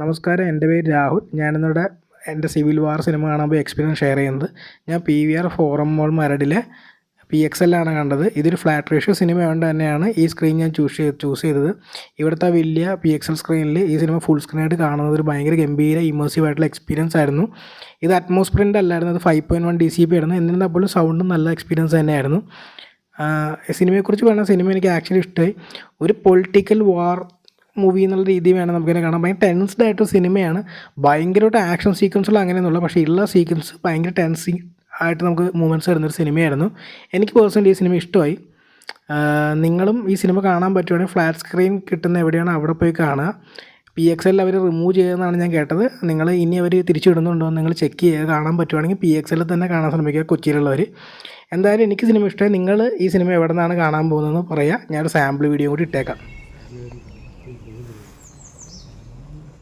നമസ്കാരം, എൻ്റെ പേര് രാഹുൽ. ഞാനിന്നിവിടെ എൻ്റെ സിവിൽ വാർ സിനിമ കാണാൻ പോയി എക്സ്പീരിയൻസ് ഷെയർ ചെയ്യുന്നത്. ഞാൻ PVR ഫോറം മോൾ മരടിലെ PXL ആണ് കണ്ടത്. ഇതൊരു ഫ്ലാറ്റ് റേഷ്യോ സിനിമ ആയതുകൊണ്ട് തന്നെയാണ് ഈ സ്ക്രീൻ ഞാൻ ചൂസ് ചെയ്തത്. ഇവിടുത്തെ വലിയ PXL സ്ക്രീനിൽ ഈ സിനിമ ഫുൾ സ്ക്രീനായിട്ട് കാണുന്നത് ഒരു ഭയങ്കര ഗംഭീര ഇമേഴ്സീവ് ആയിട്ടുള്ള എക്സ്പീരിയൻസ് ആയിരുന്നു. ഇത് അറ്റ്മോസ്ഫിയറിൻ്റെ അല്ലായിരുന്നു, അത് 5.1 DCP ആയിരുന്നു. എന്നിരുന്നാൽ പോലും സൗണ്ടും നല്ല എക്സ്പീരിയൻസ് തന്നെയായിരുന്നു. സിനിമയെക്കുറിച്ച് പറഞ്ഞാൽ സിനിമ എനിക്ക് ആക്ച്വലി ഇഷ്ടമായി. ഒരു പൊളിറ്റിക്കൽ വാർ മൂവി എന്നുള്ള രീതിയിൽ വേണം നമുക്കിനെ കാണാൻ. ഭയങ്കര ടെൻസ്ഡ് ആയിട്ടൊരു സിനിമയാണ്. ഭയങ്കരമായിട്ട് ആക്ഷൻ സീക്വൻസുകൾ അങ്ങനെയൊന്നുമില്ല, പക്ഷേ ഉള്ള സീക്വൻസ് ഭയങ്കര ടെൻസിങ് ആയിട്ട് നമുക്ക് മൂമെൻറ്റ്സ് വരുന്നൊരു സിനിമയായിരുന്നു. എനിക്ക് പേഴ്സണലി ഈ സിനിമ ഇഷ്ടമായി. നിങ്ങളും ഈ സിനിമ കാണാൻ പറ്റുവാണെങ്കിൽ ഫ്ലാറ്റ് സ്ക്രീൻ കിട്ടുന്ന എവിടെയാണ് അവിടെ പോയി കാണുക. PXL അവർ റിമൂവ് ചെയ്യുമെന്നാണ് ഞാൻ കേട്ടത്. നിങ്ങൾ ഇനി അവർ തിരിച്ചിടുന്നുണ്ടോ എന്ന് നിങ്ങൾ ചെക്ക് ചെയ്യുക. കാണാൻ പറ്റുവാണെങ്കിൽ PXL തന്നെ കാണാൻ ശ്രമിക്കുക, കൊച്ചിയിലുള്ളവർ. എന്തായാലും എനിക്ക് സിനിമ ഇഷ്ടമായി. നിങ്ങൾ ഈ സിനിമ എവിടെ നിന്നാണ് കാണാൻ പോകുന്നതെന്ന് പറയുക. ഞാനൊരു സാമ്പിൾ വീഡിയോ കൂടി ഇട്ടേക്കാം.